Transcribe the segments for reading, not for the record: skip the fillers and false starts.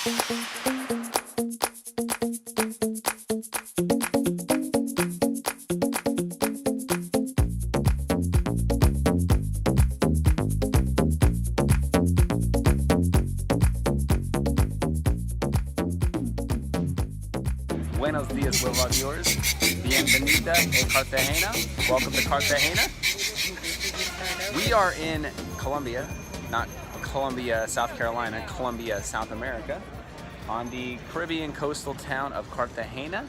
Buenos dias, little viewers. Bienvenida a Cartagena. Welcome to Cartagena. We are in Colombia, not Columbia, South Carolina, Colombia, South America, on the Caribbean coastal town of Cartagena.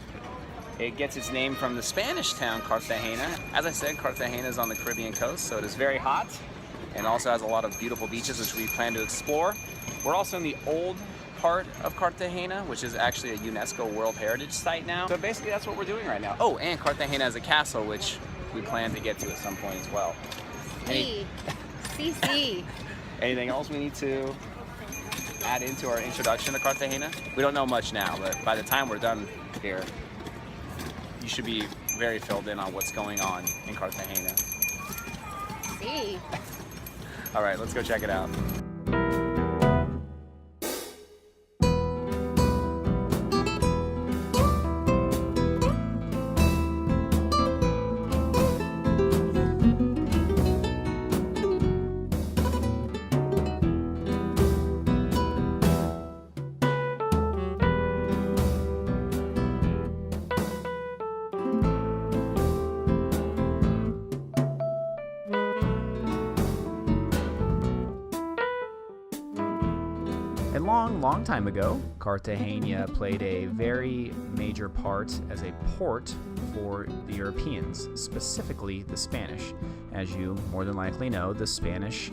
It gets its name from the Spanish town Cartagena. As I said, Cartagena is on the Caribbean coast, so it is very hot and also has a lot of beautiful beaches which we plan to explore. We're also in the old part of Cartagena, which is actually a UNESCO World Heritage Site now. So basically that's what we're doing right now. Oh, and Cartagena has a castle, which we plan to get to at some point as well. CC. Anything else we need to add into our introduction to Cartagena? We don't know much now, but by the time we're done here, you should be very filled in on what's going on in Cartagena. See. All right, let's go check it out. A long time ago, Cartagena played a very major part as a port for the Europeans, specifically the Spanish. As you more than likely know, the Spanish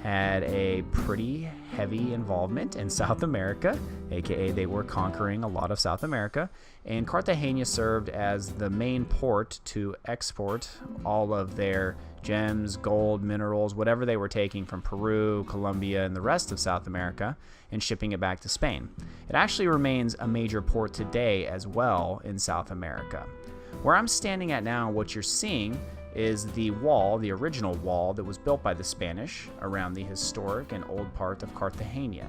had a pretty heavy involvement in South America, aka they were conquering a lot of South America, and Cartagena served as the main port to export all of their gems, gold, minerals, whatever they were taking from Peru, Colombia, and the rest of South America, and shipping it back to Spain. It actually remains a major port today as well in South America. Where I'm standing at now, what you're seeing is the wall, the original wall that was built by the Spanish around the historic and old part of Cartagena.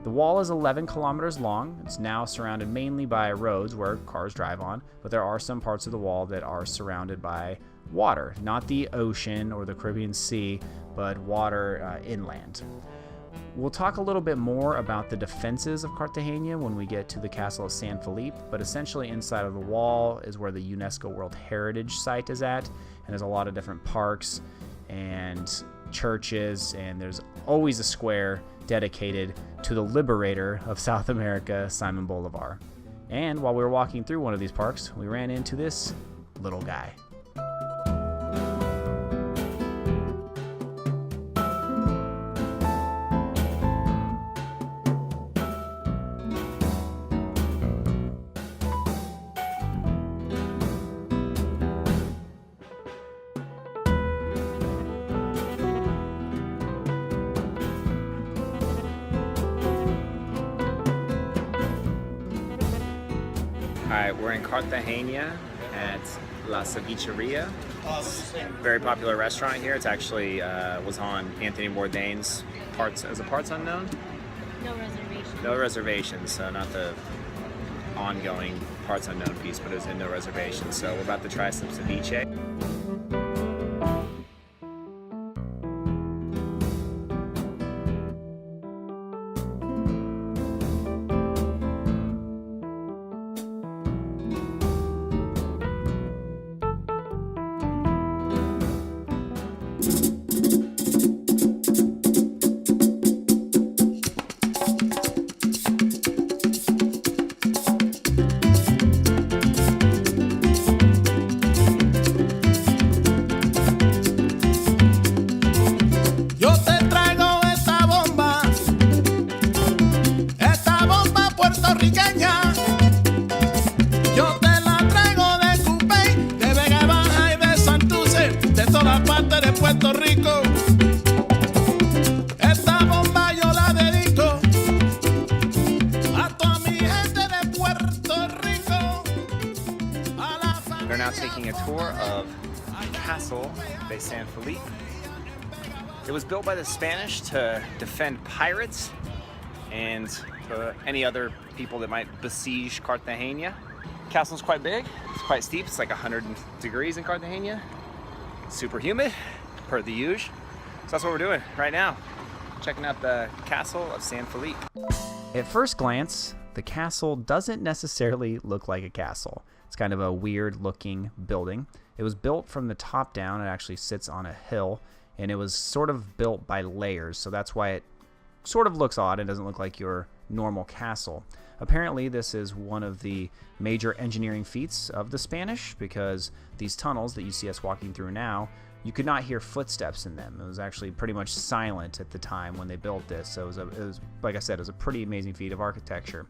The wall is 11 kilometers long. It's now surrounded mainly by roads where cars drive on, but there are some parts of the wall that are surrounded by water, not the ocean or the Caribbean Sea, but water inland. We'll talk a little bit more about the defenses of Cartagena when we get to the castle of San Felipe, but essentially inside of the wall is where the UNESCO World Heritage Site is at, and there's a lot of different parks and churches, and there's always a square dedicated to the liberator of South America, Simon Bolivar. And while we were walking through one of these parks, we ran into this little guy. Alright, we're in Cartagena at La Cevicheria. It's a very popular restaurant here. It's actually was on Anthony Bourdain's Parts Unknown? No reservations. No reservations, so not the ongoing Parts Unknown piece, but it was in No Reservations. So we're about to try some ceviche. Puerto Rico. Esta bomba yo la dedico a toda mi gente de Puerto Rico. They're now taking a tour of Castle de San Felipe. It was built by the Spanish to defend pirates, and to any other people that might besiege Cartagena. Castle's quite big, it's quite steep, it's like 100 degrees in Cartagena. Super humid, per the usual. So that's what we're doing right now, checking out the castle of San Felipe. At first glance, the castle doesn't necessarily look like a castle. It's kind of a weird looking building. It was built from the top down. It actually sits on a hill, and it was sort of built by layers, so that's why it sort of looks odd. It doesn't look like your normal castle. Apparently, this is one of the major engineering feats of the Spanish, because these tunnels that you see us walking through now, you could not hear footsteps in them. It was actually pretty much silent at the time when they built this. So it was, like I said, it was a pretty amazing feat of architecture.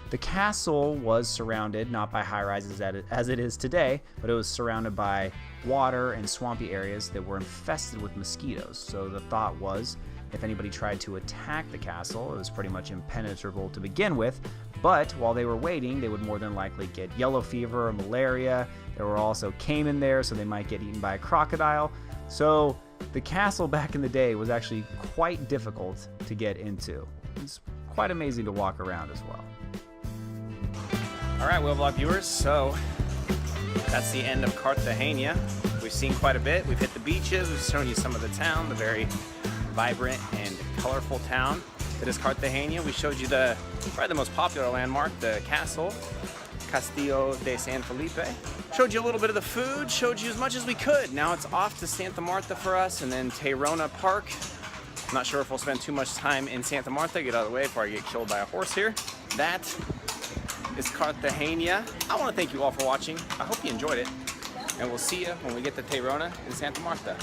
The castle was surrounded not by high-rises as it is today, but it was surrounded by water and swampy areas that were infested with mosquitoes. So the thought was, if anybody tried to attack the castle, it was pretty much impenetrable to begin with, but while they were waiting, they would more than likely get yellow fever or malaria. There were also caiman there, so they might get eaten by a crocodile. So the castle back in the day was actually quite difficult to get into. It's quite amazing to walk around as well. All right, Whale Vlog viewers, so that's the end of Cartagena. We've seen quite a bit. We've hit the beaches, we've shown you some of the town, the very vibrant and colorful town that is Cartagena. We showed you probably the most popular landmark, the castle, Castillo de San Felipe. Showed you a little bit of the food, showed you as much as we could. Now it's off to Santa Marta for us, and then Tayrona Park. I'm not sure if we'll spend too much time in Santa Marta. Get out of the way before I get killed by a horse here. That is Cartagena. I want to thank you all for watching. I hope you enjoyed it, and we'll see you when we get to Tayrona in Santa Marta.